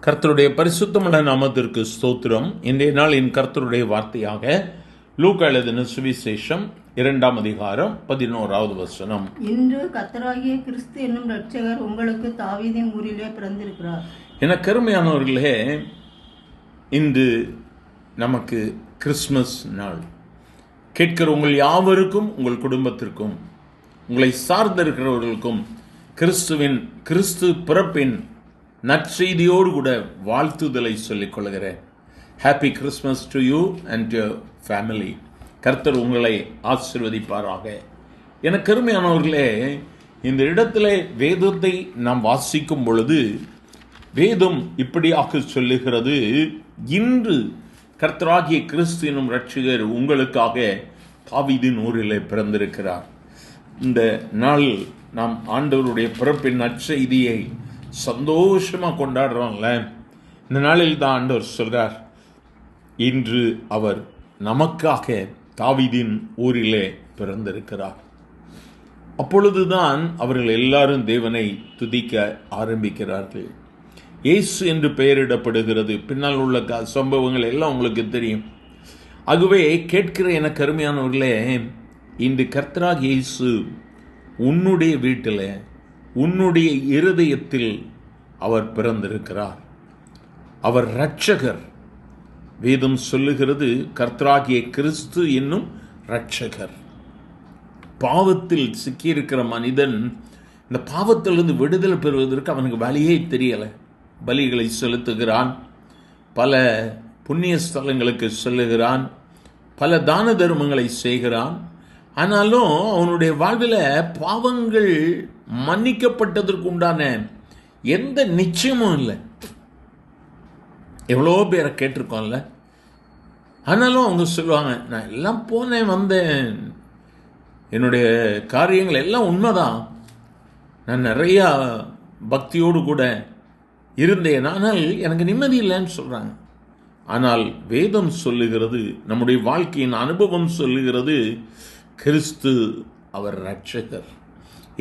கர்த்தருடைய பரிசுத்தமுள்ள நாமத்திற்கு ஸ்தோத்திரம். இன்றைய நாளின் கர்த்தருடைய வார்த்தையாக லூக்கா எழுதின சுவிசேஷம் 2ஆம் அதிகாரம் 11வது வசனம். இன்று கர்த்தராகிய கிறிஸ்து என்னும் இரட்சகர் உங்களுக்கு தாவீதின் ஊரிலே பிறந்திருக்கிறார். என கருமையானவர்களே, இன்று நமக்கு கிறிஸ்மஸ் நாள். கேட்கிற உங்கள் யாவருக்கும், உங்கள் குடும்பத்திற்கும், உங்களை சார்ந்திருக்கிறவர்களுக்கும் கிறிஸ்து பிறப்பின் நற்செய்தியோடு கூட வாழ்த்துதலை சொல்லிக் கொள்கிறேன். Happy Christmas to you and your family. கர்த்தர் உங்களை ஆசீர்வதிப்பாராக. என கருமையானவர்களே, இந்த இடத்துல வேதத்தை நாம் வாசிக்கும் பொழுது வேதம் இப்படியாக சொல்லுகிறது, இன்று கர்த்தராகிய கிறிஸ்து எனும் இரட்சகர் உங்களுக்காக தாவீதின் ஊரிலே பிறந்திருக்கிறார். இந்த நாள் நாம் ஆண்டவருடைய பிறப்பின் நற்செய்தியை சந்தோஷமாக கொண்டாடுறோம்ல. இந்த நாளில் தான் ஆண்டவர் சொல்றார், இன்று அவர் நமக்காக தாவீதின் ஊரிலே பிறந்திருக்கிறார். அப்பொழுதுதான் அவர்கள் எல்லாரும் தேவனை துதிக்க ஆரம்பிக்கிறார்கள். இயேசு என்று பெயரிடப்படுகிறது. பின்னால் உள்ள சம்பவங்கள் எல்லாம் உங்களுக்கு தெரியும். ஆகவே கேட்கிற என கருமையானவர்களே, இன்று கர்த்தராகிய இயேசு உன்னுடைய வீட்டில், உன்னுடைய இருதயத்தில் அவர் பிறந்திருக்கிறார். அவர் இரட்சகர். வேதம் சொல்லுகிறது, கர்த்தராகிய கிறிஸ்து என்னும் இரட்சகர். பாவத்தில் சிக்கியிருக்கிற மனிதன் இந்த பாவத்திலிருந்து விடுதலை பெறுவதற்கு அவனுக்கு வழியே தெரியலை. பலிகளை செலுத்துகிறான், பல புண்ணிய ஸ்தலங்களுக்கு செல்லுகிறான், பல தான தர்மங்களை செய்கிறான். ஆனாலும் அவனுடைய வாழ்வில் பாவங்கள் மன்னிக்கப்பட்டதற்கு உண்டான எந்த நிச்சயமும் இல்லை. எவ்வளோ பேரை கேட்டிருக்கோம்ல. ஆனாலும் அவங்க சொல்லுவாங்க, நான் எல்லாம் போனேன் வந்தேன், என்னுடைய காரியங்கள் எல்லாம் உண்மைதான், நான் நிறையா பக்தியோடு கூட இருந்தேன், ஆனால் எனக்கு நிம்மதி இல்லைன்னு சொல்கிறாங்க. ஆனால் வேதம் சொல்லுகிறது, நம்முடைய வாழ்க்கையின் அனுபவம் சொல்லுகிறது, கிறிஸ்து அவர் இரட்சகர்.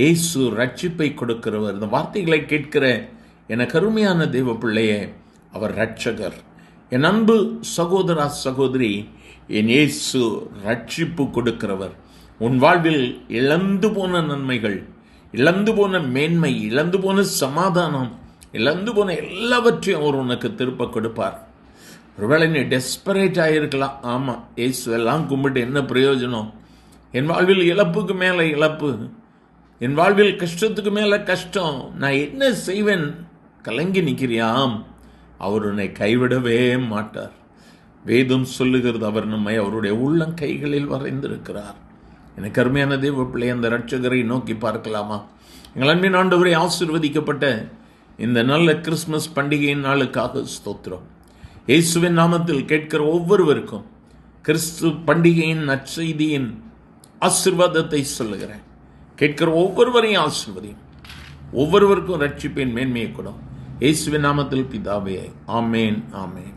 இயேசு ரட்சிப்பை கொடுக்கிறவர். இந்த வார்த்தைகளை கேட்கிற என கருமையான தேவ பிள்ளையே, அவர் இரட்சகர். என் அன்பு சகோதரா சகோதரி, என் இயேசு ரட்சிப்பு கொடுக்கிறவர். உன் வாழ்வில் இழந்து போன நன்மைகள், இழந்து போன மேன்மை, இழந்து போன சமாதானம், இழந்து போன எல்லாவற்றையும் அவர் உனக்கு திருப்ப கொடுப்பார். ஒருவேளை நீ டெஸ்பரேட் ஆகியிருக்கலாம். ஆமாம், இயேசு எல்லாம் கும்பிட்டு என்ன பிரயோஜனம்? என் வாழ்வில் இழப்புக்கு மேலே இழப்பு, என் வாழ்வில் கஷ்டத்துக்கு மேலே கஷ்டம், நான் என்ன செய்வேன் கலங்கி நிற்கிறியாம். அவர் உன்னை கைவிடவே மாட்டார். வேதம் சொல்லுகிறது, அவர் நம்மை அவருடைய உள்ளம் கைகளில் வரைந்திருக்கிறார். எனக்கு அருமையான தேவ பிள்ளை, அந்த இரட்சகரை நோக்கி பார்க்கலாமா? எங்கள் அன்பின் ஆண்டவரை, ஆசீர்வதிக்கப்பட்ட இந்த நல்ல கிறிஸ்துமஸ் பண்டிகையின் நாளுக்காக ஸ்தோத்திரம். இயேசுவின் நாமத்தில் கேட்கிற ஒவ்வொருவருக்கும் கிறிஸ்து பண்டிகையின் நற்செய்தியின் ஆசீர்வாதத்தை சொல்லுகிறேன். கேட்கிற ஒவ்வொருவரையும் ஆசீர்வதியும், ஒவ்வொருவருக்கும் ரட்சிப்பின் மேன்மையை கொடும். இயேசுவின் நாமத்தில் பிதாவே, ஆமேன், ஆமேன்.